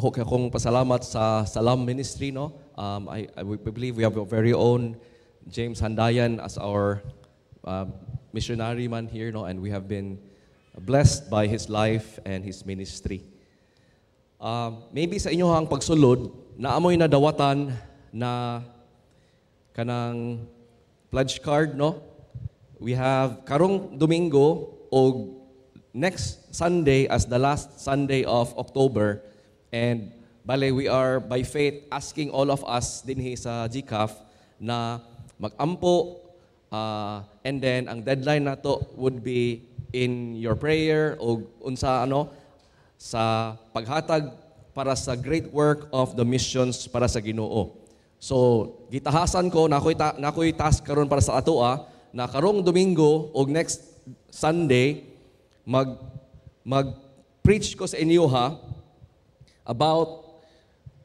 Dako kay akong pasalamat sa Salam Ministry, no? We believe we have our very own James Handayan as our missionary man here, no? And we have been blessed by his life and his ministry. Maybe sa inyo ang pagsulod, naamoy na dawatan na kanang pledge card, no? We have karong Domingo o next Sunday as the last Sunday of October. And bale, we are by faith asking all of us dinhi sa GCAF na mag-ampo, and then ang deadline nato would be in your prayer o unsa sa paghatag para sa great work of the missions para sa Ginoo. So gitahasan ko nakoy task karon para sa atoa na karong Domingo o next Sunday mag preach ko sa inyo about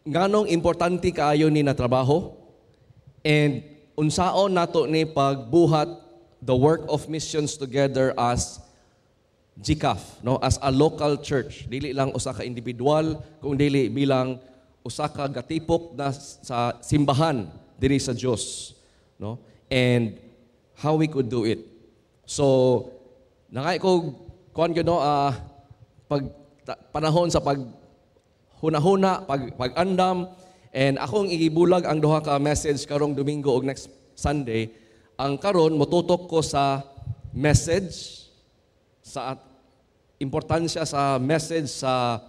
nganong importante kaayo ni na trabaho and unsaon nato ni pagbuhat the work of missions together as GCAF, no, as a local church. Dili lang usa ka individual, kung dili bilang usa ka gatipok na sa simbahan diri sa Dios, no? And how we could do it. So nangay ko pag panahon sa hunahuna, pag-andam, and akong igibulag ang duha ka message karong Domingo o next Sunday. Ang karon motutok ko sa message, sa importansya sa message sa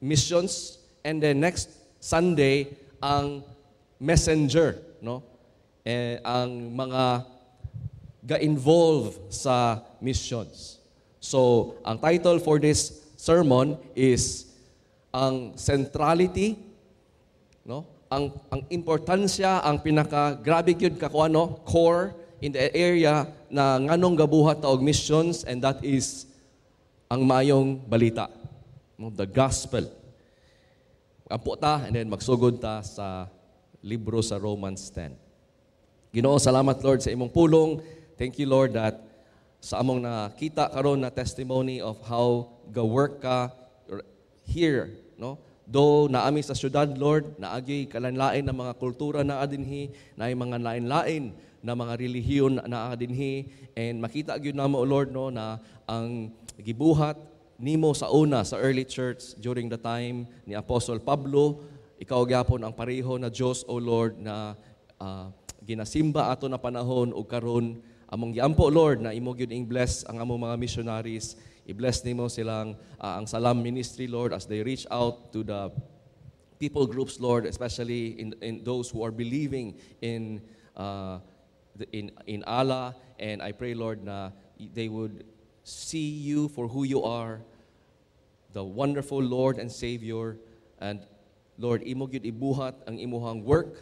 missions, and then next Sunday ang messenger, no? Ang mga ga-involve sa missions. So, ang title for this sermon is ang centrality, no? Ang importansya, ang pinaka-grabe gyud ka core in the area na nganong gabuhat ta og missions, and that is ang maayong balita, no? The gospel. Ampo ta and then magsugod ta sa libro sa Romans 10. Ginoo, salamat Lord sa imong pulong. Thank you Lord that sa among nakita karon na testimony of how ga-work ka here, no? Though naami sa syudad, Lord, naagi kalanlain na mga kultura na adinhi, na mga lain-lain na mga relihiyon na adinhi, and makita gyud namo, Lord, no, na ang gibuhat nimo sa una sa early church during the time ni Apostle Pablo, ikaw gyapon ang pareho na Dios, O Lord, na ginasimba ato na panahon ug karon. Among giampo, Lord, na imo gyud ing bless ang among mga missionaries. I-bless nimo silang ang Salam Ministry, Lord, as they reach out to the people groups, Lord, especially in those who are believing in Allah. And I pray, Lord, na they would see you for who you are, the wonderful Lord and Savior. And Lord, imo gyud ibuhat ang imuhang work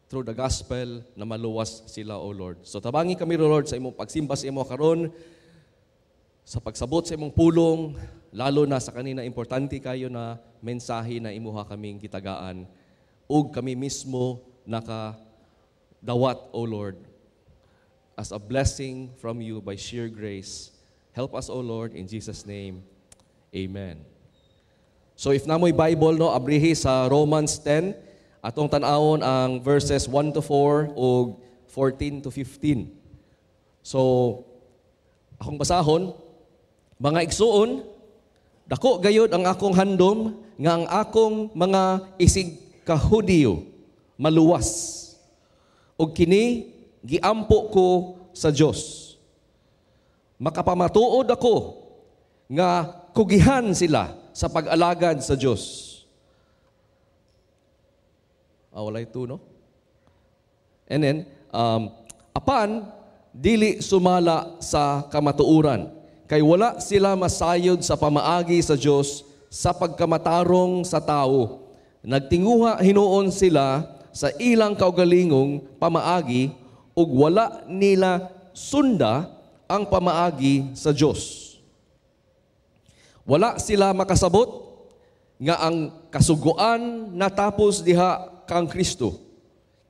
through the gospel na maluwas sila, O Lord. So tabangi kami, Lord, sa imong pagsimba sa imo karon, sa pagsabot sa imong pulong, lalo na sa kanina importante kayo na mensahe na imuha kaming gitagaan, ug kami mismo nakadawat, O Lord, as a blessing from you by sheer grace. Help us, O Lord, in Jesus' name. Amen. So if namoy Bible, no, abrihi sa Romans 10, atong tan-awon ang verses 1 to 4 o 14 to 15. So, akong basahon, mga igsuon, dako gayud ang akong handom nga ang akong mga isig ka-Hudiyo maluwas. Ug kini giampo ko sa Dios. Makapamatuod ako nga kugihan sila sa pag-alagad sa Dios. Walay ito, no? And then, apan, dili sumala sa kamatuuran. Kay wala sila masayod sa pamaagi sa Dios sa pagkamatarong sa tao. Nagtinguha hinuon sila sa ilang kaugalingong pamaagi ug wala nila sunda ang pamaagi sa Dios. Wala sila makasabot nga ang kasuguan natapos diha kang Kristo.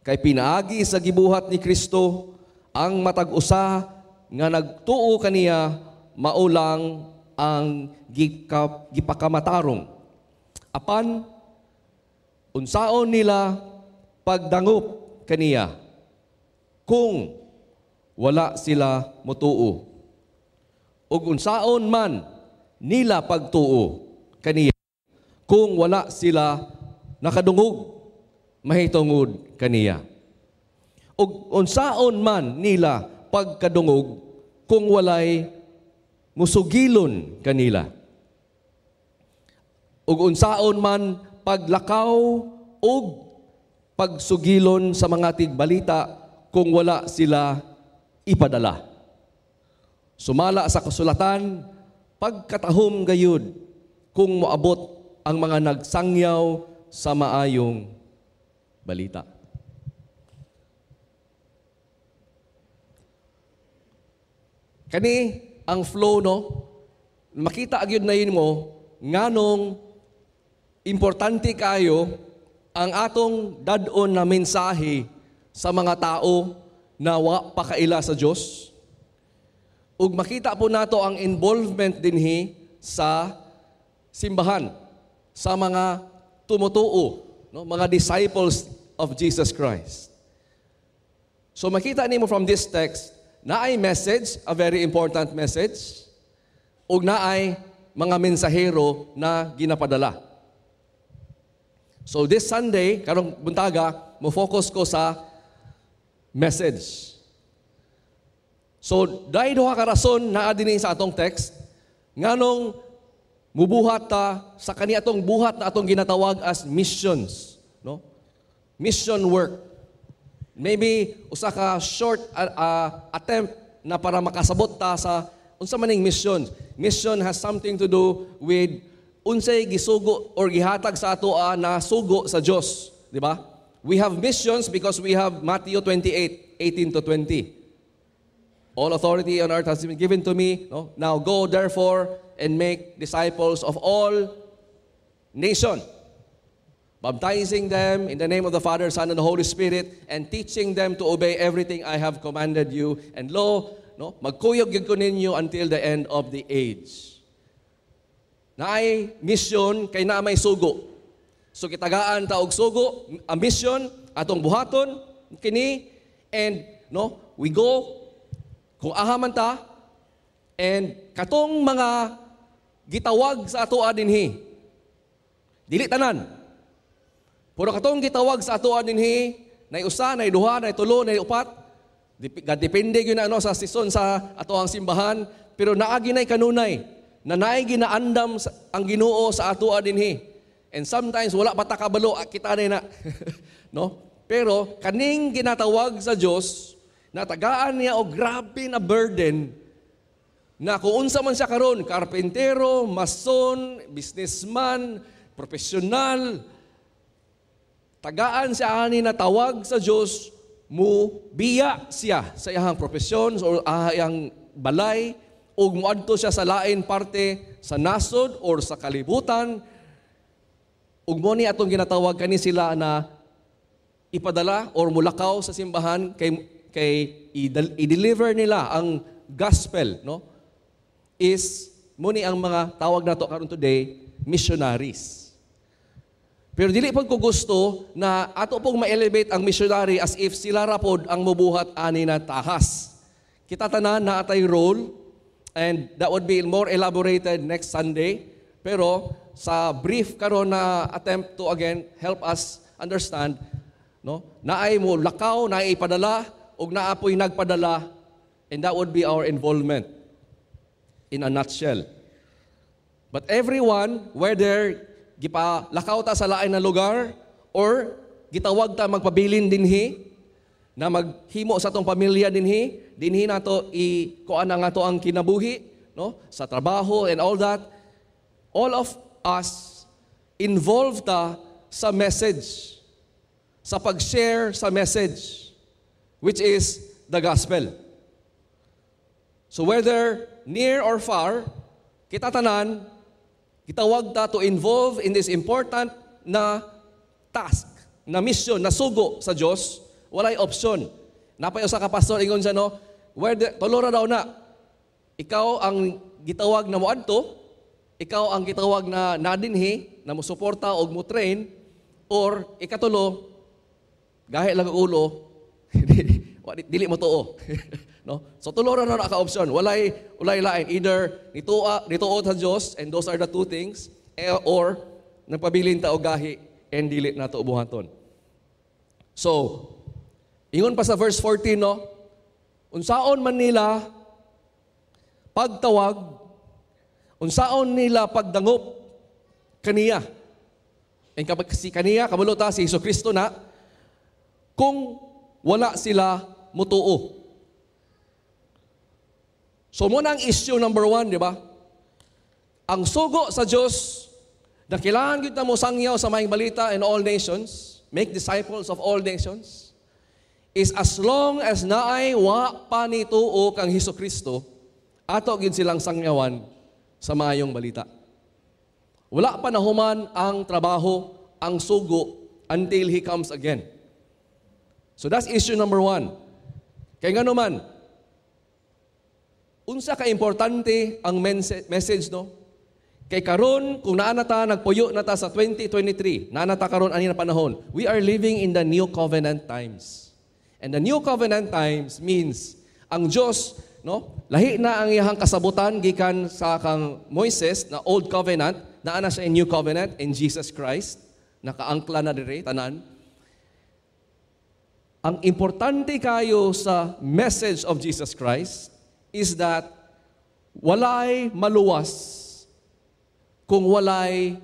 Kay pinaagi sa gibuhat ni Kristo ang matag-usa nga nagtuo kaniya maulang ang gipakamatarong. apan unsaon nila pagdangop kaniya kung wala sila motuo. Ug unsaon man nila pagtuo kaniya kung wala sila nakadungog mahitungod kaniya. Ug unsaon man nila pagkadungog kung walay musugilon kanila. Ug unsaon man paglakaw ug pagsugilon sa mga tigbalita kung wala sila ipadala. Sumala sa kasulatan, pagkatahom gayud kung moabot ang mga nagsangyaw sa maayong balita. Kani ang flow, no? Makita agyud na yun mo, nganong importante kayo ang atong dadon na mensahe sa mga tao na wa pa kaila sa Dios. Ug makita po nato ang involvement dinhi sa simbahan, sa mga tumutuo, no? Mga disciples of Jesus Christ. So makita nimo from this text, naay message, a very important message, ug naay mga mensahero na ginapadala. So this Sunday, karong buntaga, mo-focus ko sa message. So dahil duha ka rason naa dinhi sa atong text, nganong mubuhat ta sa kaniadtong buhat na atong ginatawag as missions, no? Mission work. Maybe usa ka short attempt na para makasabot ta sa unsa maning mission. Mission has something to do with unsay gisugo or gihatag sa atoa na sugo sa Dios, di ba? We have missions because we have Matthew 28:18 to 20. All authority on earth has been given to me. No? Now go therefore and make disciples of all nations, baptizing them in the name of the Father, Son, and the Holy Spirit, and teaching them to obey everything I have commanded you. And lo, no, magkuyog gyud ko ninyo until the end of the age. Naay mission kay na may sugo. So kitagaan ta og sugo, a mission atong buhaton kini, and no, we go kung ahaman ta, and katong mga gitawag sa atoa dinhi, dili tanan. Puro katong gitawag sa atoa dinhi, nay usa, nay duha, nay tulo, nay upat, depende gyud na ano sa season sa atoang simbahan, pero naagi nay kanunay na naay ginaandam ang Ginoo sa atoa dinhi. And sometimes wala pa ta kabalo, kita na. No? Pero kaning ginatawag sa Dios, natagaan niya og grabe na burden na kung unsa man siya karon, karpentero, mason, businessman, profesional, tagaan siya ani na tawag sa Dios, mo biya siya sa iyang profesyon o iyang balay, ug moadto siya sa lain parte sa nasod or sa kalibutan, ug mo ni atong ginatawag kani sila na ipadala or mulakaw sa simbahan kay i-deliver nila ang gospel, no? Is muni ang mga tawag nato karon today missionaries. Pero dili pag ko gusto na ato pong ma-elevate ang missionary as if sila ra pod ang mubuhat ani na tahas. Kita tanan na atay role, and that would be more elaborated next Sunday. Pero sa brief karon na attempt to again help us understand, no? Naay mo lakaw, naay ipadala, ug naapoy nagpadala, and that would be our involvement in a nutshell. But everyone, whether gipalakaw ta sa lain na lugar or gitawag ta magpabilin dinhi na maghimo sa atong pamilya dinhi nato ikuan nga to ang kinabuhi, no, sa trabaho and all that, all of us involved ta sa message, sa pag-share sa message, which is the gospel. So whether near or far, kita tanan, gitawag ta to involve in this important na task, na mission, na sugo sa Dios. Walay option. Napay usa ka pastor ingon siya, no, whether tolora daw na ikaw ang gitawag na moadto, ikaw ang gitawag na nadinhi, na musuporta o mo-train, or ikatulo, gahi lang ang ulo, dili mo tuo. No? So tulo ra na ka-option. Walay lain. Either nituo sa Diyos, and those are the two things, or nagpabilin ta og gahi, and dili na to buhaton. So, ingon pa sa verse 14, no? Unsaon man nila pagtawag, unsaon nila pagdangop kaniya. And si kaniya, kabulota si Jesucristo na, kung wala sila mutuo. So muna ang issue number 1, di ba? Ang sugo sa Diyos, na kailangan kita mo sangyaw sa maayong balita in all nations, make disciples of all nations, is as long as naay wa pa nituo kang Jesucristo, ato gid silang sangyawan sa maayong balita. Wala pa nahuman ang trabaho, ang sugo, until He comes again. So that's issue number 1. Kaya nga naman, unsa ka importante ang message, no? Kay karon, kung naanata, nagpuyo na ta sa 2023, naanata karon ani na panahon, we are living in the New Covenant times. And the New Covenant times means, ang Diyos, no, lahi na ang iyang kasabutan gikan sa kang Moises na Old Covenant, naana siya in New Covenant in Jesus Christ, nakaangkla na dire tanan. Ang importante kayo sa message of Jesus Christ is that walay maluwas kung walay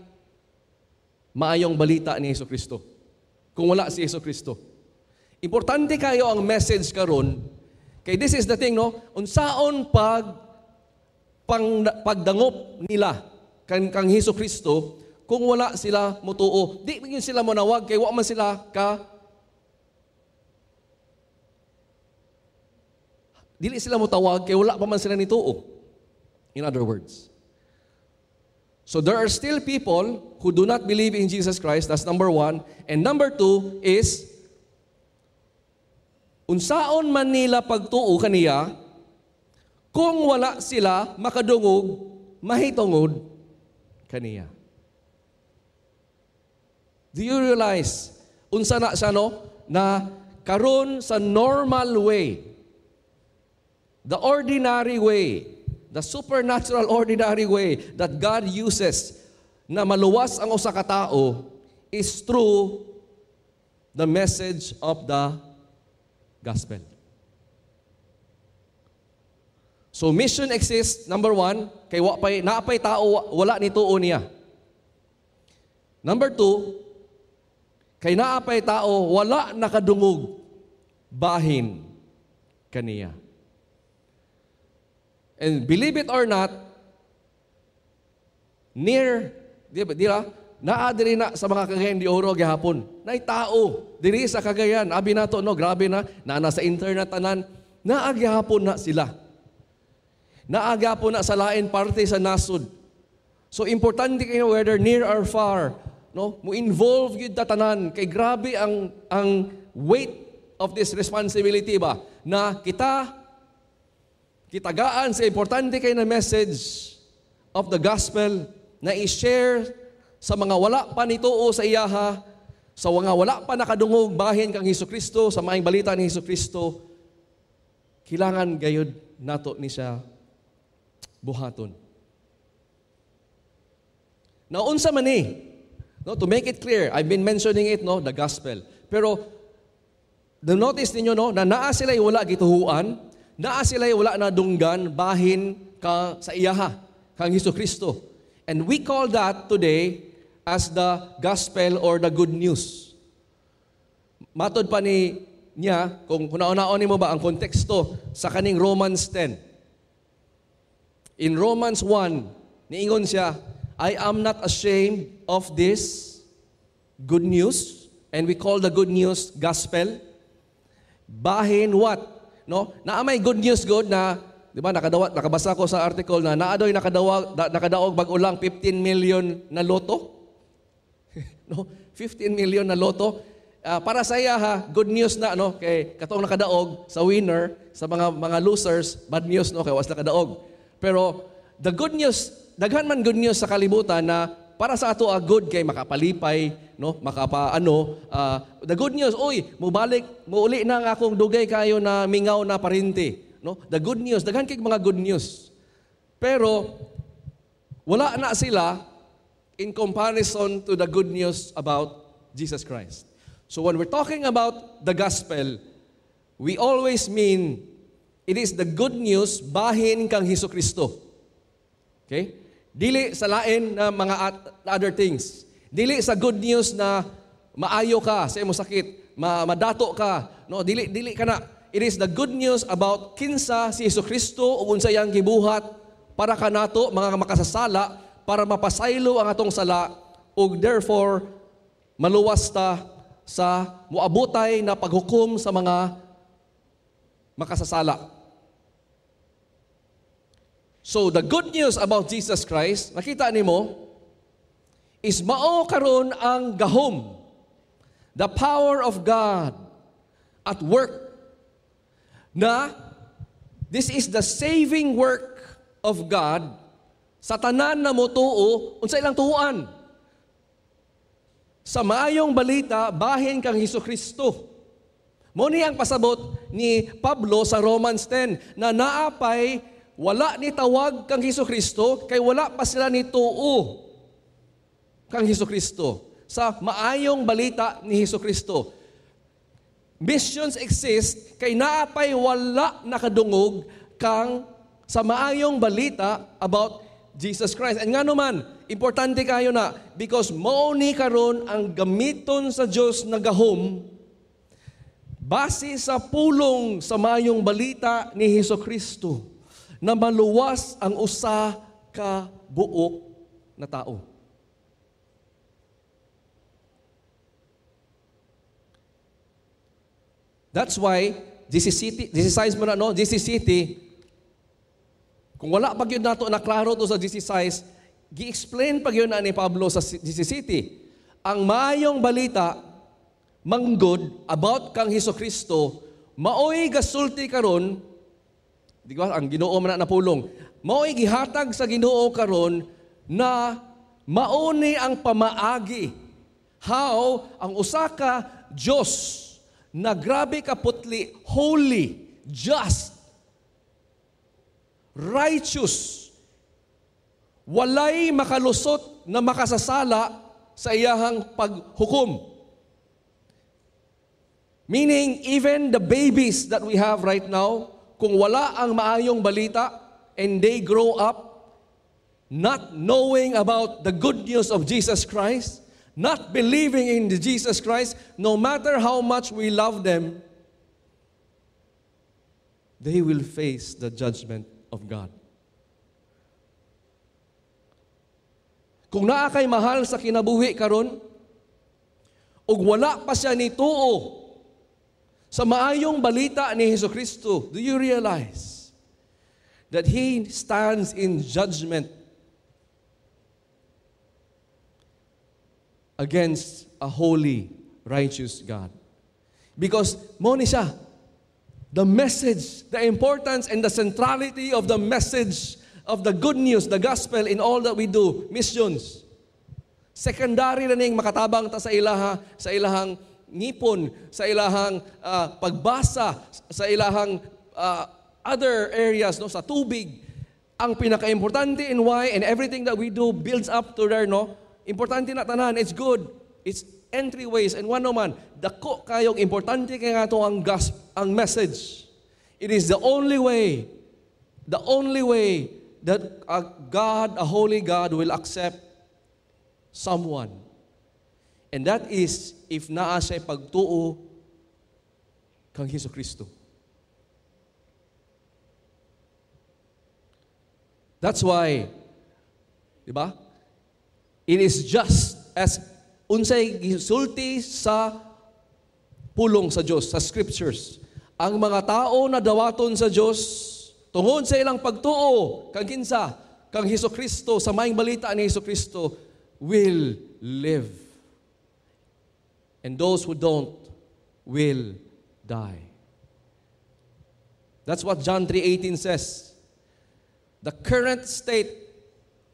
maayong balita ni Jesucristo. Kung wala si Jesucristo. Importante kayo ang message karon. Kay this is the thing, no? Unsaon pagdangop nila kang Jesucristo kung wala sila mutuo. Di man sila monawag kay wa man sila dili sila mutawag kay wala pa man sila nituo. In other words. So there are still people who do not believe in Jesus Christ. That's number 1. And number 2 is, unsaon man nila pagtuo kaniya kung wala sila makadungog, mahitungod kaniya. Do you realize, unsa na siya, no? Na karon sa normal way, the ordinary way, the supernatural ordinary way that God uses na maluwas ang usa ka tao is through the message of the gospel. So mission exists, number 1, kay naapay tao wala nituo niya. Number 2, kay naapay tao wala nakadungog bahin kaniya. And believe it or not, naa diri na sa mga Cagayan de Oro gihapon. Nay tao diri sa Cagayan, abi nato no, grabe na nasa internet tanan, naa gihapon na sila. Naa gihapon na sa lain parte sa nasod. So importante kayo whether near or far, no, mo involve gyud ta tanan kay grabe ang weight of this responsibility ba na kitagaan sa importante kayo na message of the gospel na i-share sa mga wala pa nituo sa iyaha, sa mga wala pa nakadungog bahin kang Jesucristo, sa maayong balita ni Jesucristo, kailangan gayud nato ni siya buhaton. Now, unsa man ni? No, to make it clear, I've been mentioning it, no, the gospel. Pero, notice ninyo, no, na naa sila'y wala gituhuan, naa sila'y wala na dunggan bahin ka sa iyaha, kang Jesucristo. And we call that today as the gospel or the good news. Matod pa niya, kung naon-naon mo ba ang konteksto sa kaning Romans 10. In Romans 1, niingon siya, I am not ashamed of this good news, and we call the good news gospel. Bahin what? No, may good news good na, di ba, nakabasa ko sa article na naadoy nakadaog bag-ulang 15 million na loto. No, 15 million na loto. Para sa iya ha, good news na, no, kay katong nakadaog sa winner, sa mga losers, bad news, no, kay was nakadaog. Pero the good news daghan man good news sa kalibutan na para sa ato good kay makapalipay, no? The good news, muuli na ang akong dugay kayo na mingaw na parinti, no? The good news, daghan kay mga good news. Pero wala na sila in comparison to the good news about Jesus Christ. So when we're talking about the gospel, we always mean it is the good news bahin kang Hesukristo. Okay? Dili sa lain na mga other things. Dili sa good news na maayo ka sa imong sakit, madato ka. No, dili kana. It is the good news about kinsa si Hesukristo ug unsa iyang gibuhat para kanato mga makasasala para mapasaylo ang atong sala ug therefore maluwas ta sa muabutay na paghukom sa mga makasasala. So the good news about Jesus Christ, nakita nimo, is mao karon ang gahom, the power of God at work, na this is the saving work of God sa tanan na motuo unsa ilang tuhuan. Sa maayong balita bahin kang Hesukristo. Mao ni ang pasabot ni Pablo sa Romans 10 na naapay wala ni tawag kang Hesukristo kay wala pa sila ni tuo kang Hesukristo. Sa maayong balita ni Hesukristo. Missions exist kay naapay wala nakadungog kang sa maayong balita about Jesus Christ. And nga naman, importante kayo na because mao ni karon ang gamiton sa Dios na gahom base sa pulong sa maayong balita ni Hesukristo na maluwas ang usa ka buok na tao. That's why GC mo na, no? GC, kung wala pag yun nato naklaro to sa GC, gi-explain pag yun na ni Pablo sa GC. Ang maayong balita manggod about kang Hesukristo maoy gasulti karon. Di ba, ang Ginoo man na pulong. Mao'y gihatag sa Ginoo karon na mauni ang pamaagi. How ang usa ka Dios na grabe ka putli, holy, just, righteous, walay makalusot na makasasala sa iyahang paghukom. Meaning, even the babies that we have right now, kung wala ang maayong balita and they grow up not knowing about the good news of Jesus Christ, not believing in the Jesus Christ, no matter how much we love them, they will face the judgment of God. Kung naa kay mahal sa kinabuhi karon ug wala pa siya nituo sa maayong balita ni Hesukristo, do you realize that He stands in judgment against a holy, righteous God? Because mo ni siya, the message, the importance and the centrality of the message of the good news, the gospel in all that we do, missions. Secondary na ning makatabang ta sa ilahang ngipon, sa ilahang pagbasa, sa ilahang other areas, no, sa tubig. Ang pinaka-importante in why and everything that we do builds up to there, no? Importante na tanan, it's good. It's entryways and one man. Dako kayong importante kay nga ang message. It is the only way that a holy God will accept someone. And that is if naa siya pagtuo kang Hesukristo. That's why, di ba? It is just as unsay gisulti sa pulong sa Dios, sa scriptures. Ang mga tao na dawaton sa Dios tungod sa ilang pagtuo kang kinsa, kang Hesukristo, sa maayong balita ni Hesukristo, will live. And those who don't will die. That's what John 3:18 says. The current state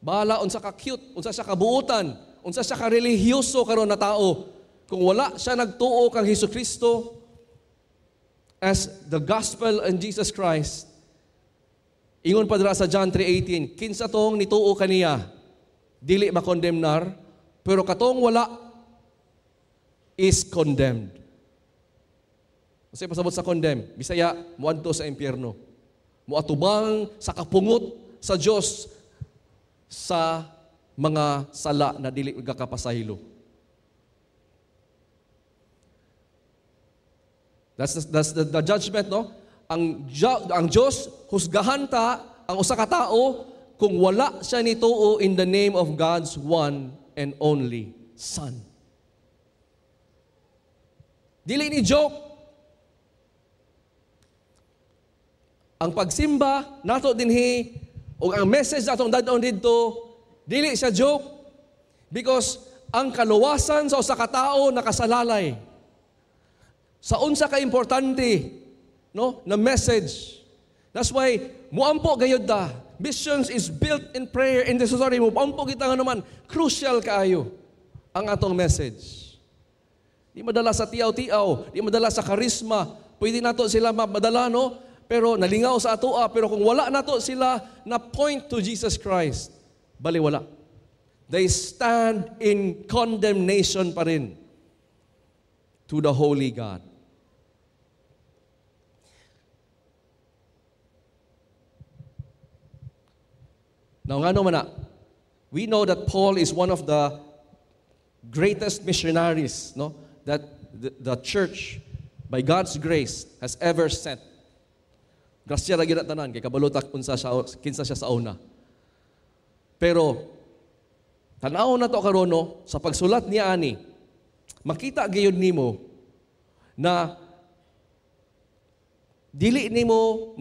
Bahala unsa ka cute, unsa siya kabuutan, unsa siya ka religyoso karon na tao. Kung wala siya nagtuo kang Hesukristo as the gospel in Jesus Christ, ingon pa dira sa John 3:18, kinsa tong nituo kaniya, dili makondemnar, pero katong wala is condemned. Kasi pasabot sa condemn, Bisaya, muadto sa impyerno. Muatubang sa kapungot sa Dios sa mga sala na dili gakapasahilo. That's the judgment, no? Ang Dios husgahan ta ang usa ka tawo kung wala siya nituo in the name of God's one and only Son. Dili ni joke. Ang pagsimba nato dinhi o ang message natong dadon didto dili siya joke because ang kaluwasan sa usa ka tawo nakasalalay sa unsa ka importante, no, na message. That's why muampo gayud ta. Missions is built in prayer, intercessory. Muampo kita nga naman crucial kaayo ang atong message. Di madala sa tiaw-tiaw, di madala sa charisma. Pwede nato sila madala, no? Pero nalingaw sa atoa, pero kung wala nato sila na point to Jesus Christ, bali wala. They stand in condemnation pa rin to the holy God. Now nga naman na, we know that Paul is one of the greatest missionaries, no, that the church, by God's grace, has ever sent. Grasya ra gyud tanan kay kabalutak kinsa siya sa una. Pero tan-aw na to karon, no, sa pagsulat niya ani, makita gyud nimo na dili nimo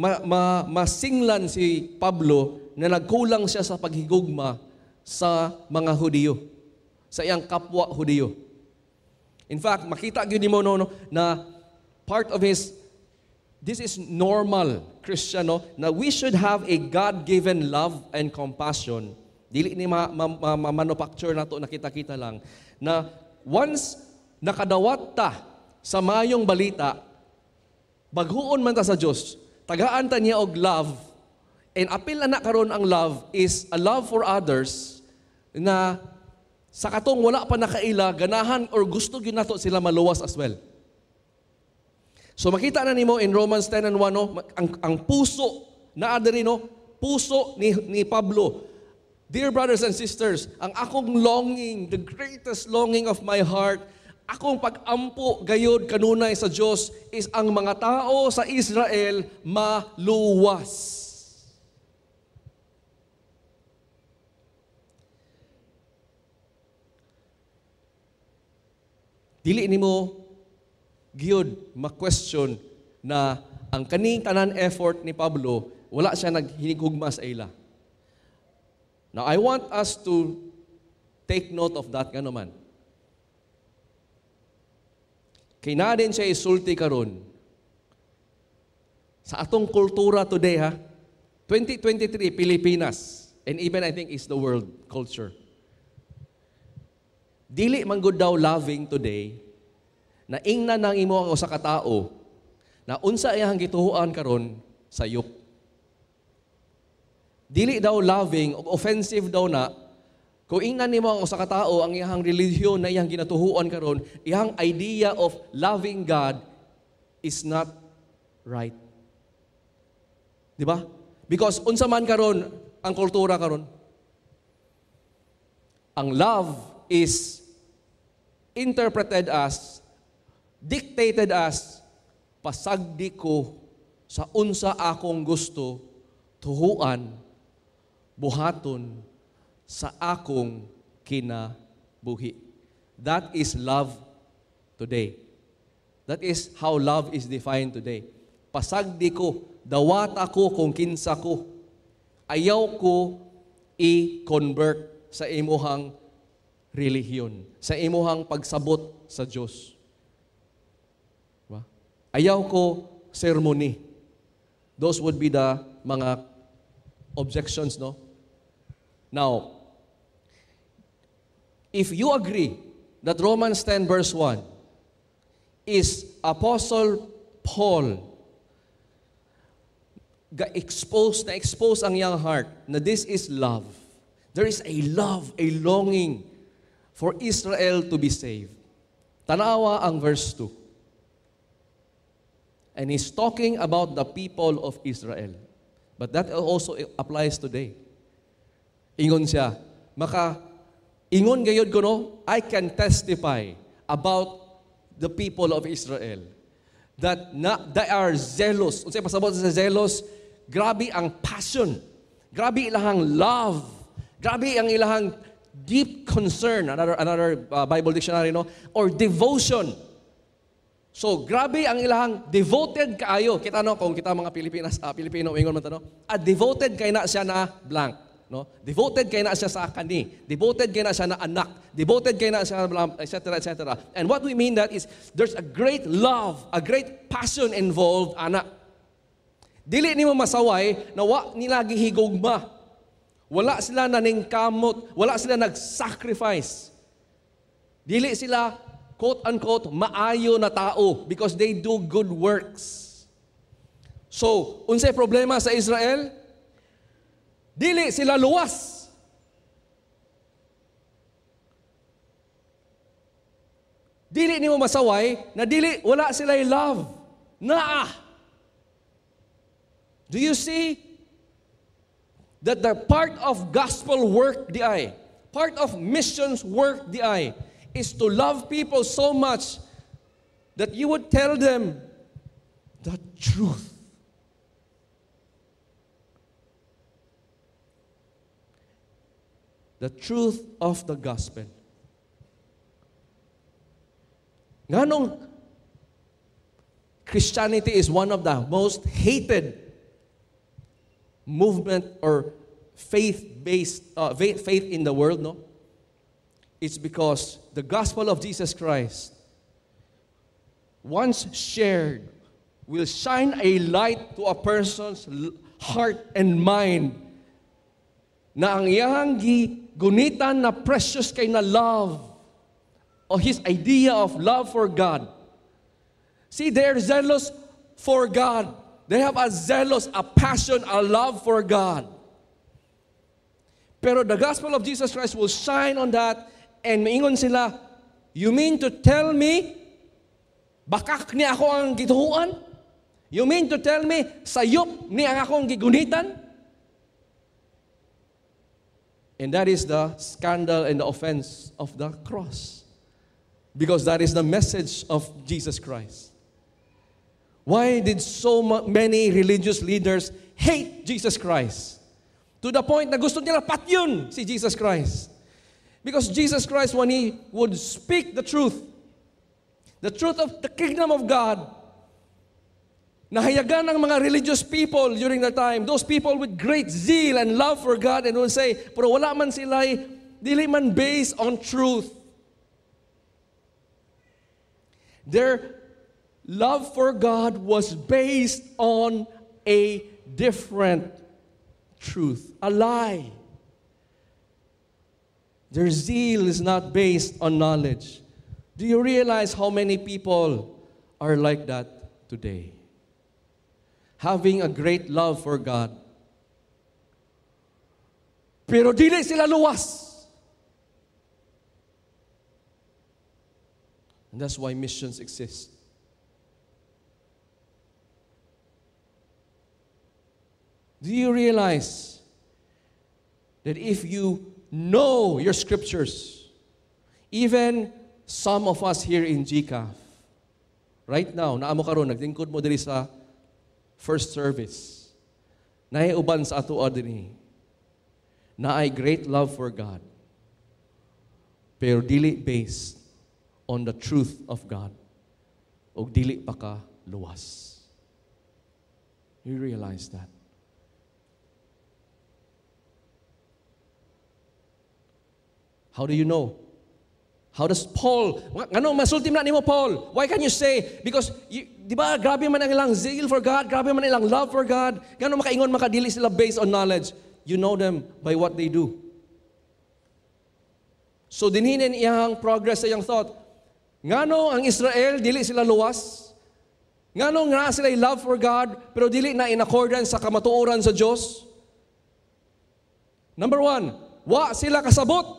masinglan si Pablo na nagkulang siya sa paghigugma sa mga Hudiyo, sa iyang kapwa Hudiyo. In fact, makita gyud nimo no, na part of this is normal Christian, no, na we should have a God-given love and compassion. Dili ni manufacture nato, nakita-kita lang na once nakadawat ta sa mayong balita, baghuon man ta sa Dios, tagaan ta niya og love, and apil na karon ang love is a love for others na sa katong wala pa nakaila, ganahan or gusto gyud nato sila maluwas as well. So makita na nimo in Romans 10:1, no, ang puso na adiri, no, puso ni Pablo. Dear brothers and sisters, ang akong longing, the greatest longing of my heart, akong pag-ampo gayod kanunay sa Dios is ang mga tao sa Israel maluwas. Dili nimo gyud ma-question na ang kaning tanan effort ni Pablo, wala siya naghinigugma sa ila. Now, I want us to take note of that nga naman. Kay na din siya isulti karon sa atong kultura today, ha? 2023, Pilipinas, and even I think is the world culture. Dili man gud daw loving today, na ingna nang imo ang usa ka tawo na unsa iyang gituhuan karon sayop. Dili daw loving o offensive daw na kung ingna nimo ang usa ka tawo ang iyang relihiyon na iyang ginatuhuan karon, iyang idea of loving God is not right. Di ba? Because unsa man karon ang kultura karon, ang love is interpreted as, dictated as, pasagdi ko sa unsa akong gusto, tuhuan, buhaton sa akong kinabuhi. That is love today. That is how love is defined today. Pasagdi ko, dawat ako kung kinsa ko. Ayaw ko i-convert sa imuhang relihiyon, sa imuhang pagsabot sa Diyos. Diba? Ayaw ko sermoni. Those would be the mga objections, no? Now, if you agree that Romans 10 verse 1 is Apostle Paul expose ang iyang heart na this is love. There is a love, a longing for Israel to be saved. Tanawa ang verse 2. And he's talking about the people of Israel. But that also applies today. Ingon siya, ingon gayod ko no, I can testify about the people of Israel that they are zealous. Unsay pasabot sa zealous? Grabe ang passion. Grabe ilahang love. Grabe ang ilahang deep concern. Another Bible dictionary, no? Or devotion. So, grabe ang ilahang devoted kaayo. Kita no, kung kita mga Pilipino, ingon man no? Devoted kay na siya na blank. No? Devoted kay na siya sa kani. Devoted kay na siya na anak. Devoted kay na siya, etc., etc. And what we mean that is, there's a great love, a great passion involved, anak. Dili nimo masaway na wa nila gihigugma. Wala sila naningkamot, wala sila nag-sacrifice. Dili sila, quote-unquote, maayo na tao because they do good works. So, unsay problema sa Israel? Dili sila luwas. Dili nimo masaway na wala sila love. Naa. Do you see that the part of gospel work part of missions work is to love people so much that you would tell them the truth. The truth of the gospel. Nganong Christianity is one of the most hated movement or faith in the world, no? It's because the gospel of Jesus Christ, once shared, will shine a light to a person's heart and mind na ang iyang gunitan na precious kay na love or his idea of love for God. See, they're zealous for God. They have a passion, a love for God. Pero the gospel of Jesus Christ will shine on that and maingon sila, you mean to tell me, bakak ni ako ang gituhuan? You mean to tell me, sayop ni ang akong gigunitan? And that is the scandal and the offense of the cross. Because that is the message of Jesus Christ. Why did so many religious leaders hate Jesus Christ? To the point na gusto nila patyon si Jesus Christ. Because Jesus Christ, when He would speak the truth of the kingdom of God, nahayagan ng mga religious people during that time, those people with great zeal and love for God, and would say, pero wala man sila, dili man based on truth. Their love for God was based on a different truth, a lie. Their zeal is not based on knowledge. Do you realize how many people are like that today? Having a great love for God, pero dili sila luwas. And that's why missions exist. Do you realize that if you know your scriptures, even some of us here in GCAF, right now, naamo karon nagtingkod mo diri sa first service, naay uban sa ato dinhi, naay great love for God, pero dili based on the truth of God, o dili pa ka luwas. You realize that? How do you know? How does Paul, ano masultim na nimo Paul? Why can you say? Because, di ba, grabe man ang ilang zeal for God, grabe man ilang love for God, gano'n makaingon makadili sila based on knowledge. You know them by what they do. So dinhinin iyang progress sa iyang thought. Ngano ang Israel, dili sila luwas? Ngano nga sila love for God, pero dili na in accordance sa kamatuoran sa Diyos? Number one, wa sila kasabot.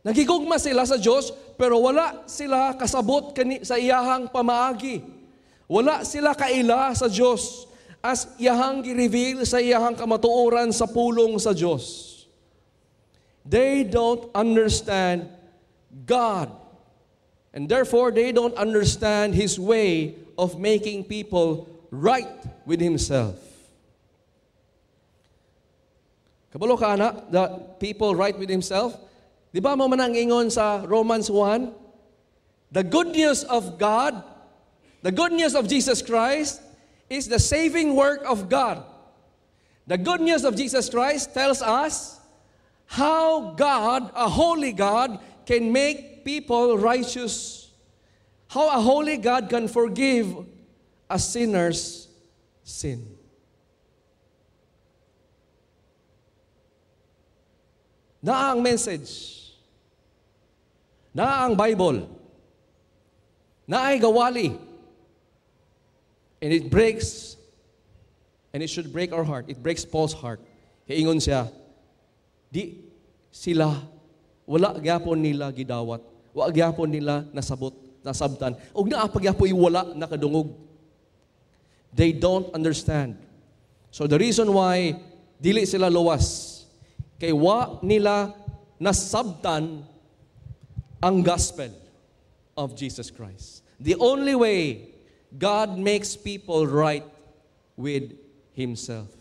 Nagigugma sila sa Diyos, pero wala sila kasabot sa iyahang pamaagi. Wala sila kaila sa Diyos as iyahang gi-reveal sa iyahang kamatuoran sa pulong sa Diyos. They don't understand God. And therefore, they don't understand His way of making people right with Himself. Kabalo ka na, the people right with Himself? Di ba mo manang ingon sa Romans 1? The good news of God, the good news of Jesus Christ is the saving work of God. The good news of Jesus Christ tells us how God, a holy God, can make people righteous. How a holy God can forgive a sinner's sin. Naa ang message. Naa ang Bible. Naa ay gawali. And it breaks, and it should break our heart. It breaks Paul's heart. Hiingon siya, di sila, wala gyapon nila gidawat. Wala gyapon nila nasabot, nasabtan. Og naa pagyapoy wala nakadungog. They don't understand. So the reason why dili sila luwas, kay wa nila nasabtan ang gospel of Jesus Christ. The only way God makes people right with Himself.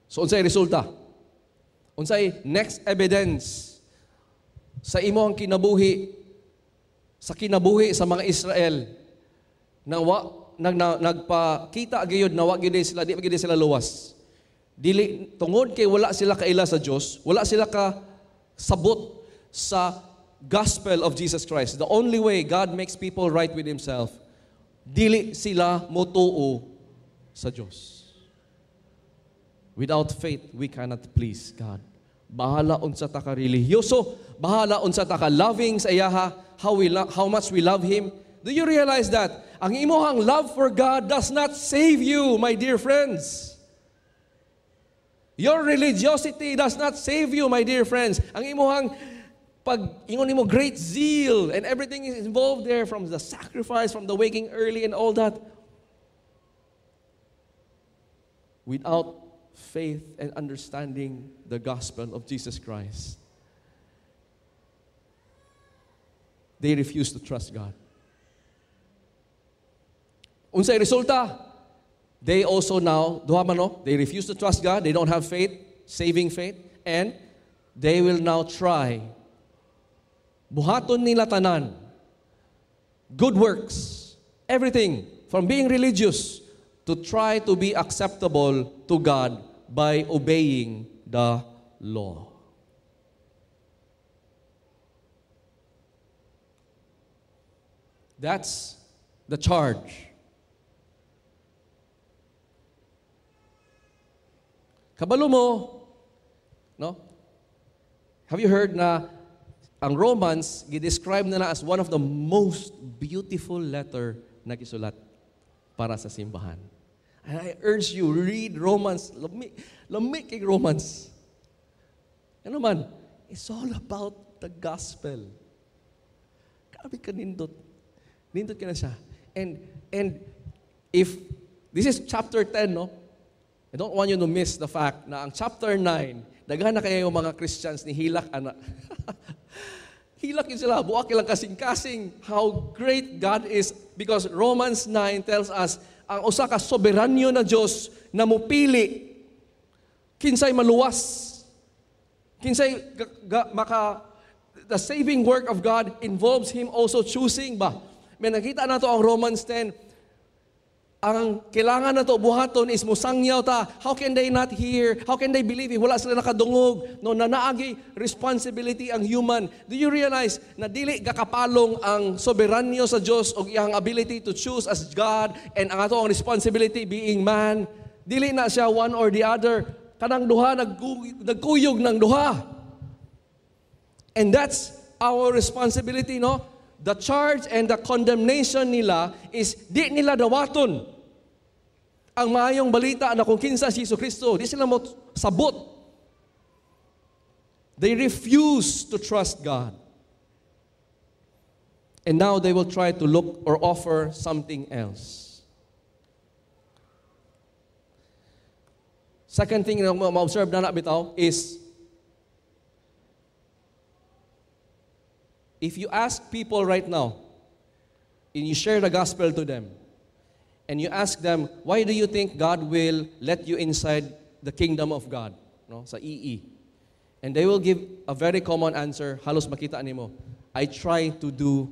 So, unsay resulta? Unsay next evidence sa imong kinabuhi, sa kinabuhi sa mga Israel na nagpakita gayud na wa gyud sila, di gyud sila luwas. Dili tungod kay wala sila kaila sa Dios, wala sila ka sabot sa gospel of Jesus Christ. The only way God makes people right with Himself, dili sila motuo sa Dios. Without faith, we cannot please God. Bahala unsa ta ka relihiyoso, bahala unsa ta ka loving sa iyaha, how much we love Him. Do you realize that ang imong love for God does not save you, my dear friends? Your religiosity does not save you, my dear friends. Ang imong ingon nimo great zeal and everything is involved there, from the sacrifice, from the waking early and all that. Without faith and understanding the gospel of Jesus Christ, they refuse to trust God. Unsay resulta? They also now, they refuse to trust God, they don't have faith, saving faith, and they will now try. Buhaton nila tanan, good works, everything, from being religious, to try to be acceptable to God by obeying the law. That's the charge. Kabalo mo, no? Have you heard na ang Romans gi-describe na as one of the most beautiful letter na gisulat para sa simbahan? And I urge you, read Romans. Lami kay Romans. Ano man, it's all about the gospel. Grabe ka nindot. Nindot ka na siya. And if, this is chapter 10, no? I don't want you to miss the fact na ang chapter 9, daghan na kayo yung mga Christians ni hilak ana. Hilak yun sila, buwak ilang kasing-kasing how great God is, because Romans 9 tells us ang usa ka soberanyo na Dios na mupili kinsay maluwas. Kinsay the saving work of God involves Him also choosing ba. May nakita nato ang Romans 10. Ang kailangan na to buhaton is musangyaw ta. How can they not hear? How can they believe if wala sila nakadungog? No, nanaagi responsibility ang human. Do you realize na dili gakapalong ang soberanyo sa Dios o iyang ability to choose as God and ang ato ang responsibility being man? Dili na siya one or the other. Kanang duha, nagkuyog ng duha. And that's our responsibility, no? The charge and the condemnation nila is di nila dawaton ang maayong balita na kung kinsa si Jesucristo. Di sila mo sabot. They refuse to trust God. And now they will try to look or offer something else. Second thing na ma-observe na bitaw is, if you ask people right now, and you share the gospel to them, and you ask them, why do you think God will let you inside the kingdom of God? No, sa EE. And they will give a very common answer, halos makita nimo, I try to do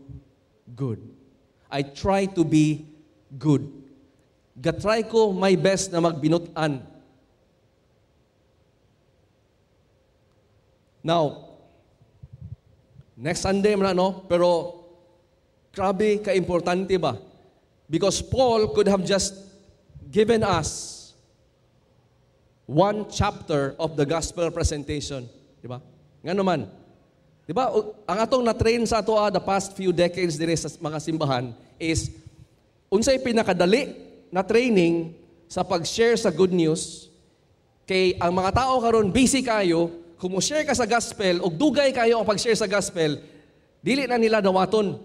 good. I try to be good. Gatry ko my best na magbinutan. Now, next Sunday man no, pero grabe ka-importante ba? Because Paul could have just given us one chapter of the gospel presentation, di ba? Ngano man. Di ba? Ang atong na-train sa ato the past few decades dire sa mga simbahan is unsay pinakadali na training sa pag-share sa good news kay ang mga tao karon busy kayo. Kung mo-share ka sa gospel, o dugay kayo ang pag-share sa gospel, dili na nila dawaton.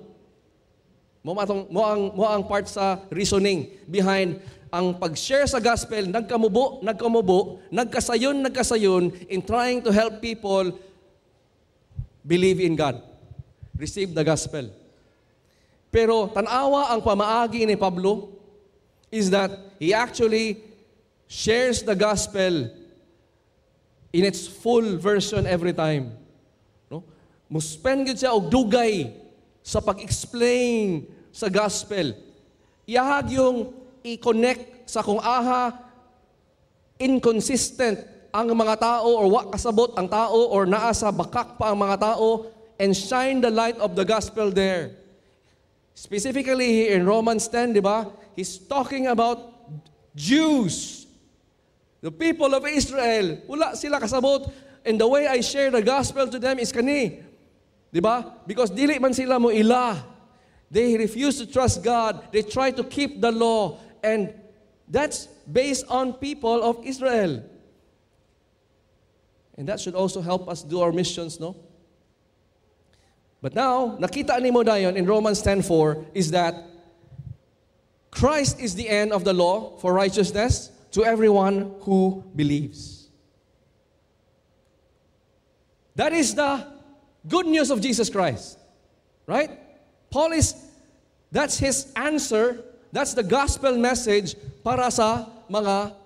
Mo ang part sa reasoning behind ang pag-share sa gospel, nagkamubo, nagkasayon in trying to help people believe in God, receive the gospel. Pero tanawa ang pamaagi ni Pablo is that he actually shares the gospel in its full version every time. No? Muspend gid siya og dugay sa pag-explain sa gospel. Iyahag yung i-connect sa kung inconsistent ang mga tao or wa kasabot ang tao or naa sa bakak pa ang mga tao and shine the light of the gospel there. Specifically here in Romans 10, di ba? He's talking about Jews. The people of Israel, wala sila kasabot. And the way I share the gospel to them is kani. Diba? Because dili man sila mo ila. They refuse to trust God. They try to keep the law. And that's based on people of Israel. And that should also help us do our missions, no? But now, nakita ni mo dayon in Romans 10:4 is that Christ is the end of the law for righteousness to everyone who believes. That is the good news of Jesus Christ. Right? That's his answer, that's the gospel message para sa mga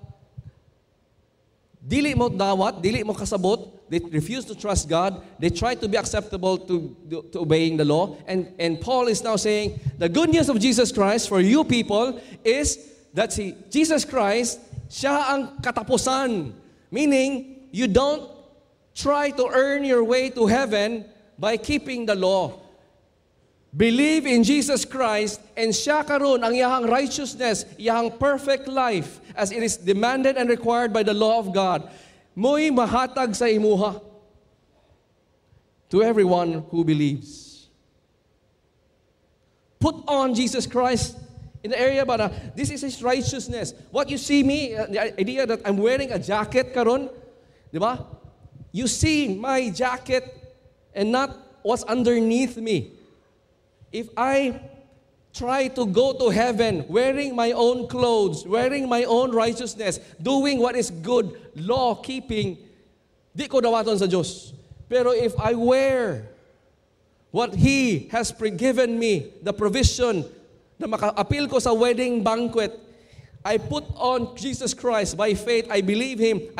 dili mo dawat, dili mo kasabot, they refuse to trust God, they try to be acceptable to obeying the law, and Paul is now saying, the good news of Jesus Christ for you people is that Jesus Christ, siya ang katapusan. Meaning, you don't try to earn your way to heaven by keeping the law. Believe in Jesus Christ and siya karon ang iyahang righteousness, iyahang perfect life as it is demanded and required by the law of God. Mo'y mahatag sa imuha to everyone who believes. Put on Jesus Christ in the area ba na, this is his righteousness. What you see me, the idea that I'm wearing a jacket karon, di ba? You see my jacket and not what's underneath me. If I try to go to heaven wearing my own clothes, wearing my own righteousness, doing what is good, law-keeping, di ko dawaton sa Diyos. Pero if I wear what He has given me, the provision, na maka-appeal ko sa wedding banquet, I put on Jesus Christ by faith. I believe Him.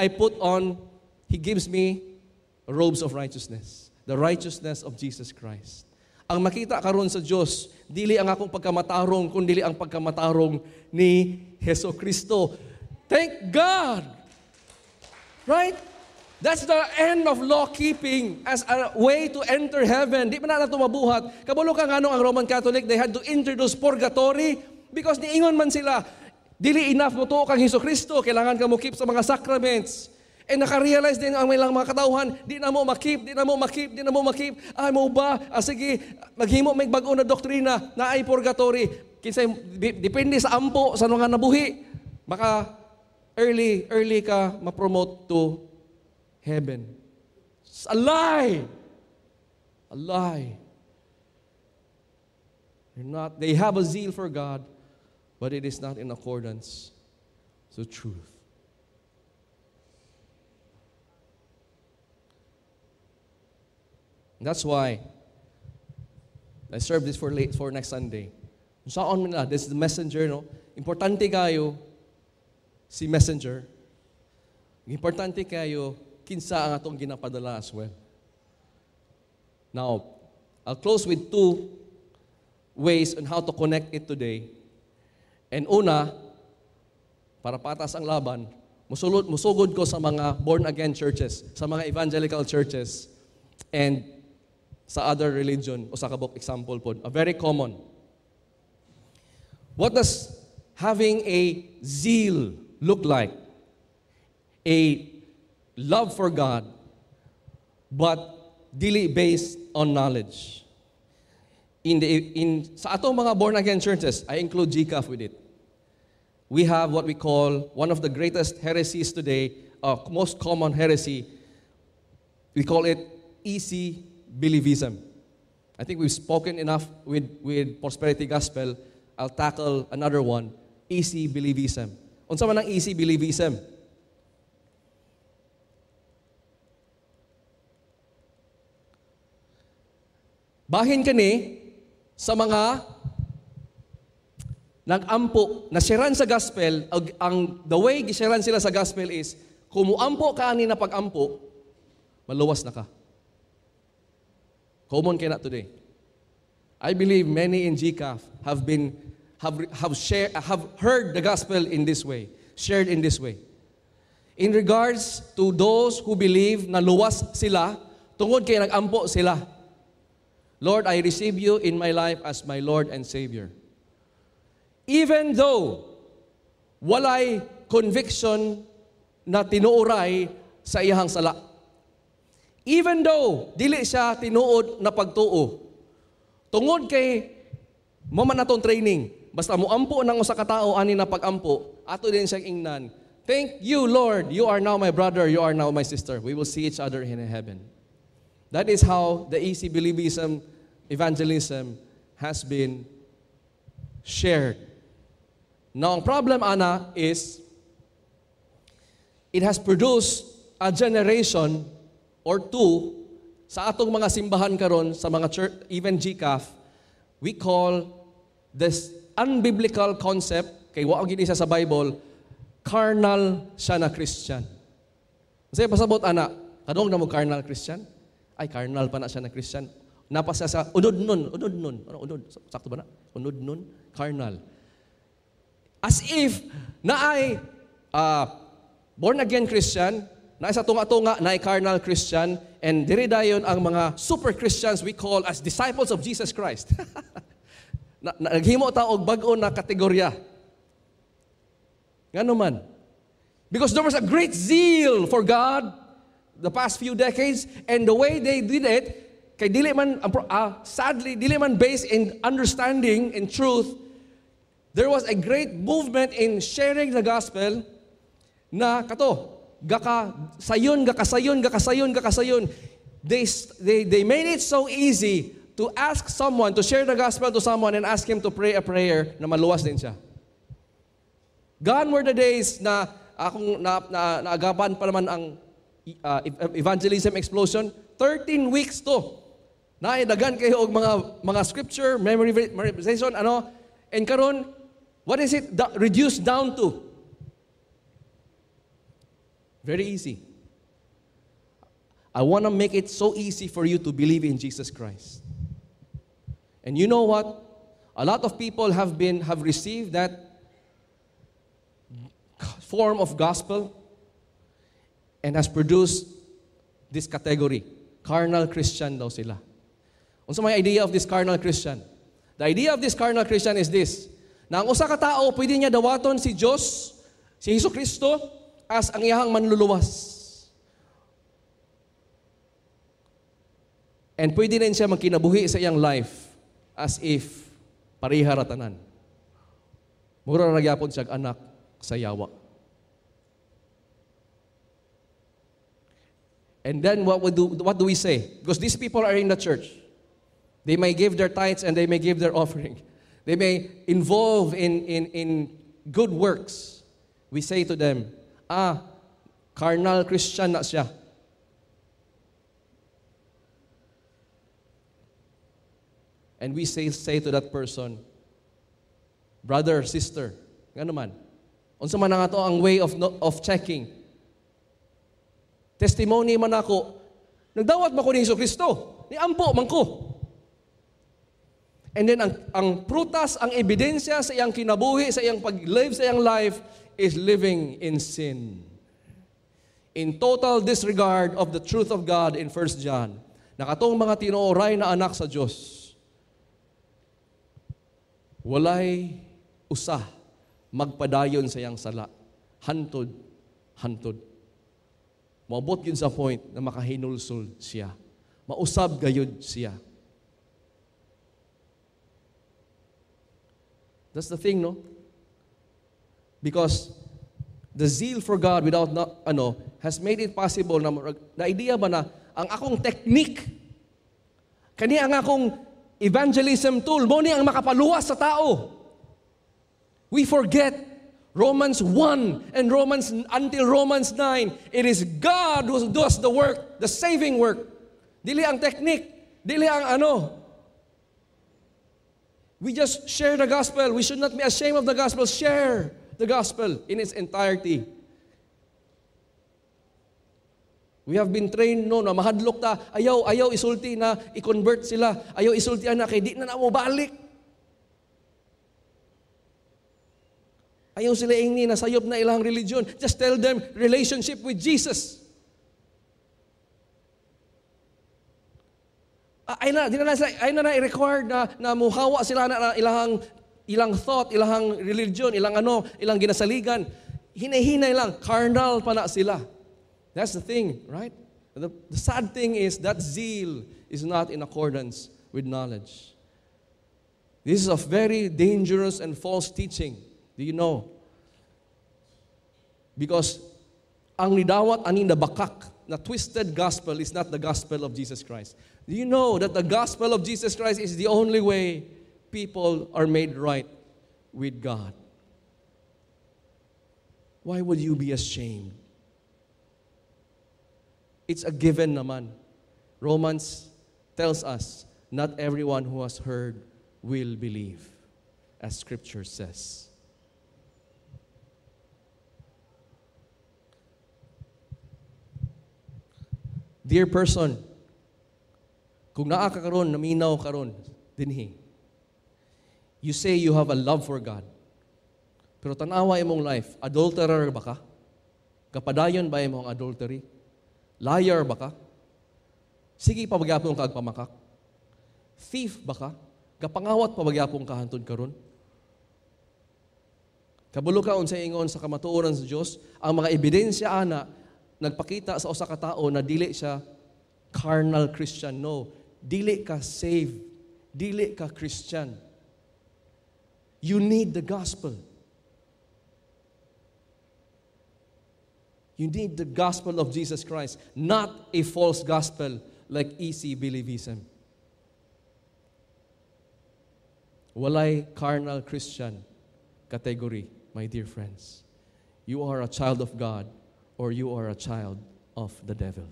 He gives me robes of righteousness. The righteousness of Jesus Christ. Ang makita karon sa Diyos, dili ang akong pagkamatarong, kundi ang pagkamatarong ni Hesus Kristo. Thank God! Right? That's the end of law-keeping as a way to enter heaven. Di pa na nato mabuhat. Kabalo ka nga ang Roman Catholic, they had to introduce purgatory because niingon man sila, Dili enough mo to kang Hesukristo, kailangan ka mo keep sa mga sacraments. And nakarealize din ang ilang mga katauhan, di na mo makip. Ay mo ba? Sige, maghimo may bag-o na doktrina na ay purgatory. Kinsa depende sa ampo sa mga nabuhi. Baka early ka ma-promote to heaven. It's a lie. A lie. They have a zeal for God, but it is not in accordance to truth. That's why I serve this for next Sunday. Saan mo na, this is the messenger, no? Importante kayo si messenger. Importante kayo kinsa ang atong ginapadala as well. Now, I'll close with 2 ways on how to connect it today. And una, para patas ang laban, musugod ko sa mga born-again churches, sa mga evangelical churches, and sa other religion, o sa kabok example po, a very common. What does having a zeal look like? A love for God, but dili based on knowledge. Sa atong mga born-again churches, I include GCAF with it. We have what we call one of the greatest heresies today, most common heresy. We call it easy believism. I think we've spoken enough with prosperity gospel. I'll tackle another one, easy believism. Unsa man ang easy believism? Bahin kani sa mga nag-ampo, nasiran sa gospel, the way gisiran sila sa gospel is, kung muampo ka ani na pag-ampo, maluwas na ka. Common kaya na today. I believe many in GCAF have heard the gospel in this way, shared in this way. In regards to those who believe na luwas sila, tungod kay nag-ampo sila. Lord, I receive you in my life as my Lord and Savior. Even though walay conviction na tinuoray sa iyahang sala. Even though dili siya tinuod na pagtuo. Tungod kay mo man natong training, basta mo ampo nang usa ka tawo ani na pag-ampo, ato din siyang ingnan. Thank you, Lord. You are now my brother, you are now my sister. We will see each other in heaven. That is how the easy believism, evangelism has been shared. Now, ang problem, ana, is it has produced a generation or two sa atong mga simbahan karon sa mga church, even GCAF, we call this unbiblical concept, kay wa gid siya sa Bible, carnal siya na Christian. Kasi pasabot, ana, kadong na mo carnal Christian? Ay, carnal pa na siya na Christian. Napasa sa unod nun. Ano unod? Sakto ba na? Unod nun, carnal. As if na ay born-again Christian, na sa tunga-tunga, na ay carnal Christian, and diri dayon ang mga super Christians we call as disciples of Jesus Christ. Naghimo ta og bag-o na kategorya. Ngano man? Because there was a great zeal for God the past few decades, and the way they did it, kay dili man sadly dili man based in understanding and truth. There was a great movement in sharing the gospel na kato gakasayon. They made it so easy to ask someone to share the gospel to someone and ask him to pray a prayer na maluwas din siya. Gone were the days na akong naagapan pa naman ang evangelism explosion. 13 weeks to. Naidagan kayo og mga scripture, memorization, and karon, what is it reduced down to? Very easy. I want to make it so easy for you to believe in Jesus Christ. And you know what? A lot of people have received that form of gospel and has produced this category. Carnal Christian daw sila. Unsa may idea of this carnal Christian? The idea of this carnal Christian is this. Na ang usa ka tao, pwede niya dawaton si Diyos, si Hesukristo, as ang iyang manluluwas. And pwede rin siya magkinabuhi sa iyang life as if pareha ratanan. Mura na nagyapon siya anak sa yawa. And then what do we say? Because these people are in the church. They may give their tithes and they may give their offering. They may involve in good works. We say to them, carnal Christian na siya. And we say to that person, brother, sister, nga naman, unsa man nga to ang way of checking. Testimony man ako, nagdawat ba ko ni Hesukristo? Ni ampo man ko. And then ang prutas, ang ebidensya sa iyang kinabuhi, sa iyang pag-live sa iyang life is living in sin. In total disregard of the truth of God in 1 John. Nakatong mga tinuoray na anak sa Diyos, walay usa magpadayon sa iyang sala. Hantod. Maabot yun sa point na makahinulsol siya. Mausab gayud siya. That's the thing, no? Because the zeal for God without has made it possible na idea ba na ang akong technique, kani ang akong evangelism tool, mo ni ang makapaluwas sa tao. We forget Romans 1 and until Romans 9, it is God who does the work, the saving work. Dili ang technique, dili ang We just share the gospel. We should not be ashamed of the gospel. Share the gospel in its entirety. We have been trained na mahadlok ta, ayaw isulti na i-convert sila, ayaw isulti na kay di na mo balik. Ayaw sila ingni na sayop na ilang religion. Just tell them relationship with Jesus. Ay na i-record na muhawa sila na ilang thought, ilang religion, ilang ginasaligan. Hinay-hinay lang, carnal pa na sila. That's the thing, right? The sad thing is that zeal is not in accordance with knowledge. This is a very dangerous and false teaching. Do you know? Because ang nidawat aning nabakak na twisted gospel is not the gospel of Jesus Christ. Do you know that the gospel of Jesus Christ is the only way people are made right with God? Why would you be ashamed? It's a given naman. Romans tells us, not everyone who has heard will believe, as Scripture says. Dear person, kung naa ka karon, naminaw karon, dinhi. You say you have a love for God. Pero tanawa imong life, adulterer ba ka? Kapadayon ba imong adultery? Liar ba ka? Sige pa magyapon ka agpamakak? Thief ba ka? Kapangawat pa magyapon ka hantod karon? Kabulo ka unsay ingon sa kamatuoran sa Dios, ang mga ebidensya ana nagpakita sa usa ka tao na dili siya carnal Christian. No, dili ka saved, dili ka Christian. You need the gospel. You need the gospel of Jesus Christ, not a false gospel like easy believism. Walay carnal Christian category, my dear friends. You are a child of God or you are a child of the devil.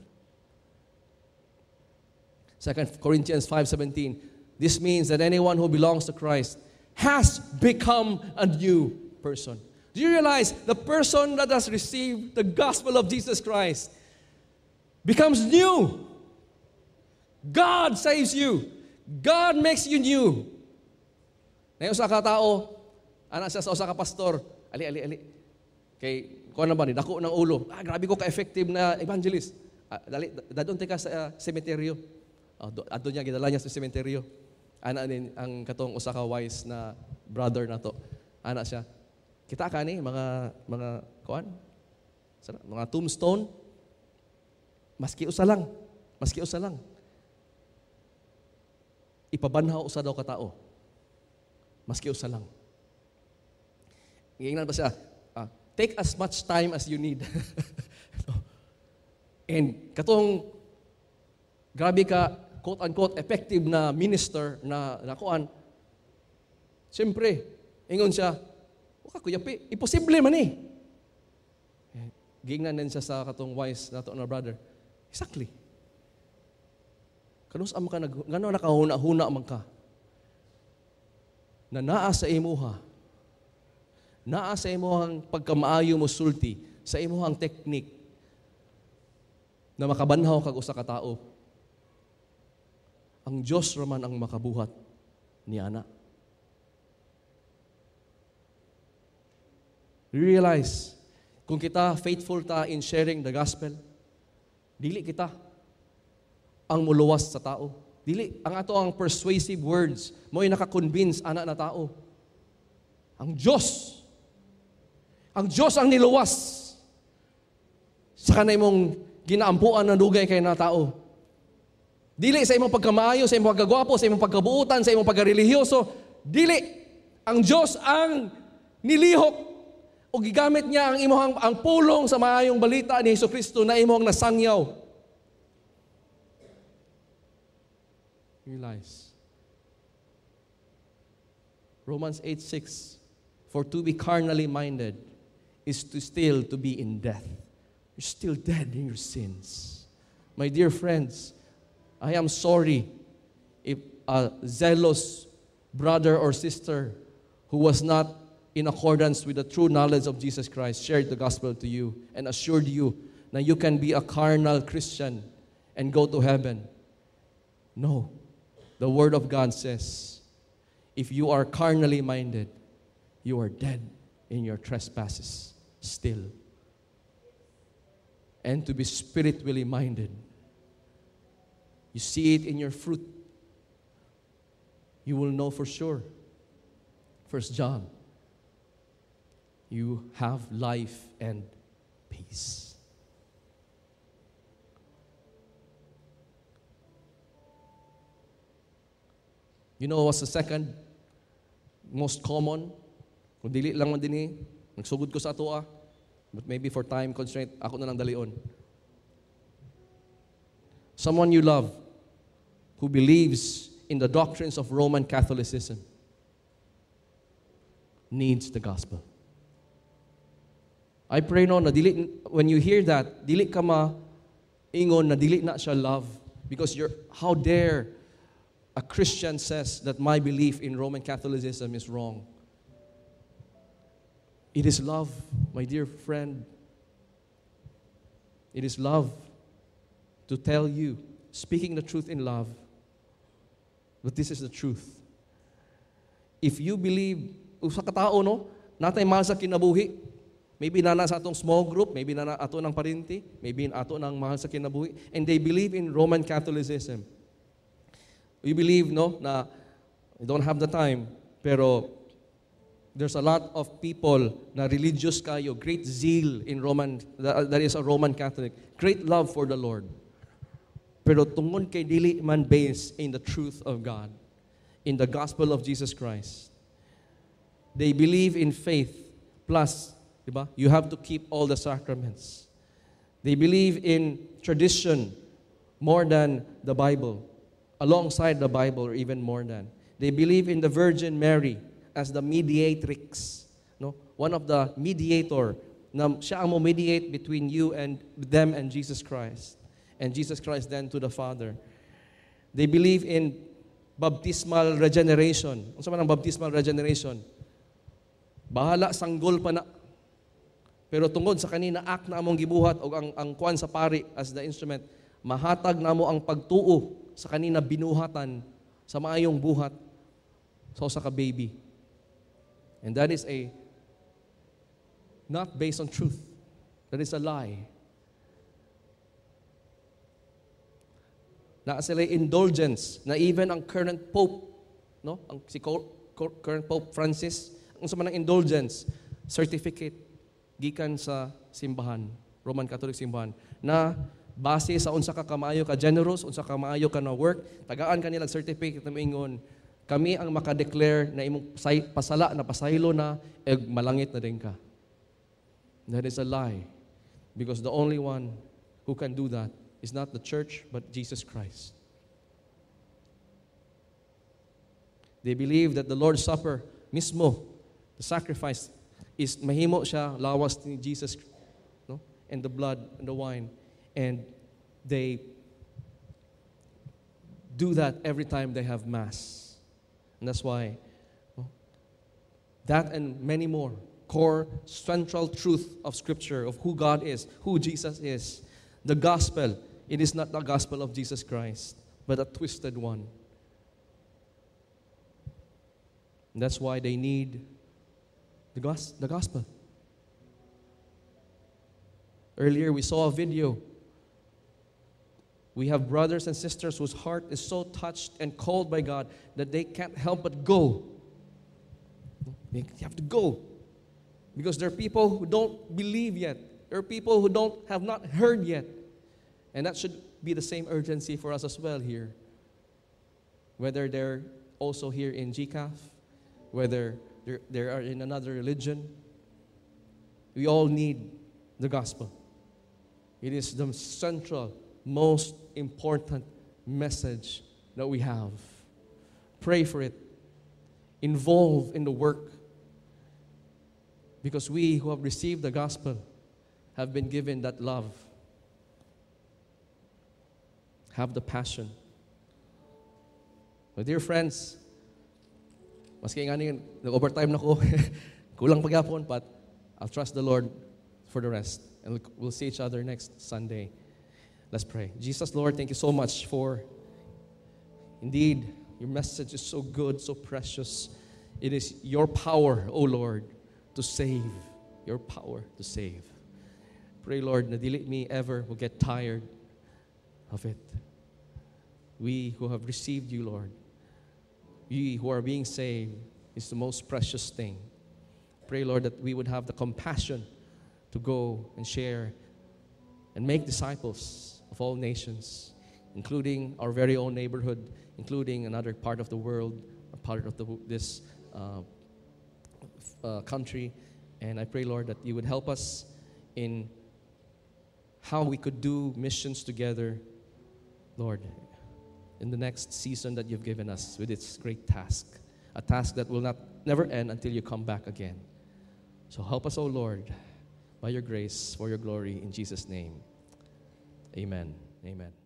2 Corinthians 5:17. This means that anyone who belongs to Christ has become a new person. Do you realize the person that has received the gospel of Jesus Christ becomes new? God saves you. God makes you new. Ngayon sa katao, anak siya sa usa ka pastor, ali. Kay, kuha na ba ni, dako ng ulo. Grabe ko ka-effective na evangelist. Dadon ka sa sementeryo. Adto niya, gidala niya sa sementeryo. Ana ang katong usa ka wise na brother na to. Ana siya. Kita ka ni mga kuan? Mga tombstone. Maski usa lang. Ipabanhaw usa daw ka tao. Maski usa lang. Ingnan ba siya? Take as much time as you need. And katong grabe ka, quote-unquote, effective na minister na kuan, siyempre, ingon siya, waka kuyapi, imposible man eh. Gingnan din siya sa katong wise na to na brother. Exactly. Kanus am ka gano nakahuna-huna man ka. Na naa sa imuha. Naa sa imuhang pagkamaayo mo sulti, sa imuhang teknik na makabanhaw kag usa ka tao. Ang Dios raman ang makabuhat ni ana. Realize, kung kita faithful ta in sharing the gospel, dili kita ang muluwas sa tao. Dili, ang ato ang persuasive words, mo'y nakakonvince ana na tao. Ang Diyos ang niluwas sa kanay mong ginaampuan na dugay kay na tao. Dili sa imong pagkamaayo, sa imong pagkagwapo, sa imong pagkabuutan, sa imong pagkarelihiyoso. Dili, ang Diyos ang nilihok o gigamit niya ang pulong sa maayong balita ni Jesucristo na imong nasangyaw. Realize. Romans 8:6. For to be carnally minded is to be in death. You're still dead in your sins. My dear friends, I am sorry if a zealous brother or sister who was not in accordance with the true knowledge of Jesus Christ shared the gospel to you and assured you that you can be a carnal Christian and go to heaven. No. The Word of God says, if you are carnally minded, you are dead in your trespasses still. And to be spiritually minded, you see it in your fruit. You will know for sure. 1 John, you have life and peace. You know what's the second most common? Kung dili lang man din nagsugod ko sa ato but maybe for time constraint, ako na lang dalion. Someone you love who believes in the doctrines of Roman Catholicism needs the gospel. I pray no na dili, when you hear that, dili ka ingon na dili na siya love, because how dare a Christian says that my belief in Roman Catholicism is wrong. It is love, my dear friend. It is love to tell you, speaking the truth in love, but this is the truth. If you believe, sa katao, no, natay mahal sa kinabuhi, maybe na sa atong small group, maybe na ato ng parinti, maybe ato ng mahal sa kinabuhi, and they believe in Roman Catholicism. We believe, no, na we don't have the time, pero there's a lot of people na religious kayo, great zeal in Roman, that is a Roman Catholic, great love for the Lord. Pero tungod kay dili man based in the truth of God, in the gospel of Jesus Christ. They believe in faith, plus, diba, you have to keep all the sacraments. They believe in tradition more than the Bible, alongside the Bible, or even more than. They believe in the Virgin Mary as the mediatrix, no? One of the mediator, na siya ang mediate between you and them and Jesus Christ, and Jesus Christ then to the Father. They believe in baptismal regeneration. Ano sa man ang baptismal regeneration? Bahala sanggol pa na. Pero tungod sa kanina act na among gibuhat o ang kuan sa pari as the instrument, mahatag na mo ang pagtuo sa kanina binuhatan sa maayong buhat sa ka baby. And that is not based on truth. That is a lie. Na sila indulgence na even ang current pope, no, ang current Pope Francis, ang unsa man ang indulgence, certificate gikan sa simbahan, Roman Catholic simbahan, na base sa unsa ka kamaayo ka generous, unsa ka maayo ka na work, tagaan kanila certificate na moingon, kami ang makadeclare na imong pasala na pasaylo na ug malangit na din ka. That is a lie. Because the only one who can do that is not the church but Jesus Christ. They believe that the Lord's Supper mismo, the sacrifice, is mahimo siya lawas ni Jesus, no? And the blood and the wine. And they do that every time they have Mass. And that's why that and many more core central truth of Scripture of who God is, who Jesus is. The gospel, it is not the gospel of Jesus Christ, but a twisted one. And that's why they need the gospel. Earlier we saw a video. We have brothers and sisters whose heart is so touched and called by God that they can't help but go. They have to go. Because there are people who don't believe yet. There are people who have not heard yet. And that should be the same urgency for us as well here. Whether they're also here in GCAF, whether they are in another religion, we all need the gospel. It is the central, most important message that we have. Pray for it. Involve in the work. Because we who have received the gospel have been given that love. Have the passion. My dear friends, maski nga nag-overtime na ko, kulang pagyapon, but I'll trust the Lord for the rest. And we'll see each other next Sunday. Let's pray. Jesus, Lord, thank you so much for, indeed, your message is so good, so precious. It is your power, O Lord, to save. Your power to save. Pray, Lord, na dili me ever will get tired of it. We who have received you, Lord, we who are being saved is the most precious thing. Pray, Lord, that we would have the compassion to go and share and make disciples of all nations, including our very own neighborhood, including another part of the world, a part of this country. And I pray, Lord, that you would help us in how we could do missions together, Lord, in the next season that you've given us with its great task, a task that will never end until you come back again. So help us, O Lord, by your grace, for your glory, in Jesus' name. Amen. Amen.